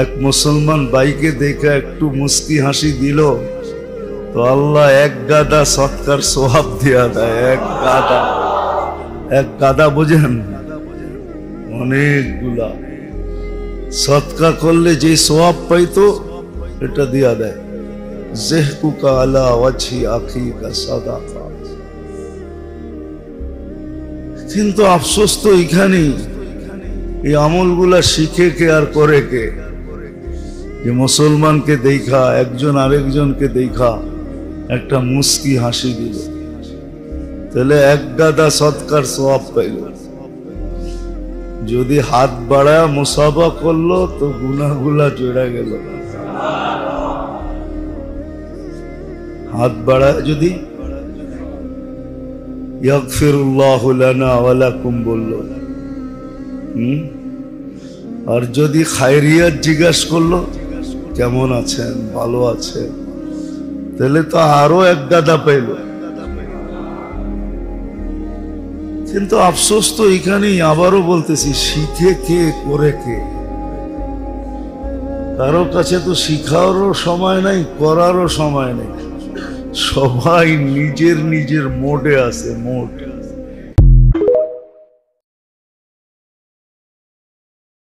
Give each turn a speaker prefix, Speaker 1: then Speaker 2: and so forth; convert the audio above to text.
Speaker 1: এক মুসলমান ভাইকে দেখে একটু মুস্কি হাসি দিল তো আল্লাহ এক গাদা সৎকার সোয়াব দিয়া দেয়। এক গাদা বোঝেন, অনেকগুলা সৎকা করলে যে সোয়াব পাইতো এটা দিয়া দেয়। জেহকুকা আলা ওয়াজহি আখিকা সাদাকা। কিন্তু আফসোস তো এইখানেই, এই আমলগুলা শিখে কে আর করে কে? যে মুসলমানকে দেখা একজন আরেকজনকে দেখা একটা মুস্কি হাসি দিল, তাহলে এক গাদা সৎকার সওয়াব পাইল। যদি হাত বাড়ায় মুসাফা করলো তো গুনাহগুলা চড়ে গেল। হাত বাড়ায় যদি ইয়াগফিরুল্লাহু লানা ওয়া লাকুম বলল, আর যদি খায়রিয়াত জিজ্ঞাসা করলো কেমন আছেন, ভালো আছেন, তাহলে তো আরো এক গাদা পাইল। কিন্তু আফসোস তো এখানেই, আবারও বলতেছি, শিখে কে করে কে? কারো কাছে তো শিখারও সময় নাই, করারও সময় নেই। সবাই নিজের নিজের মোডে আছে, মোড।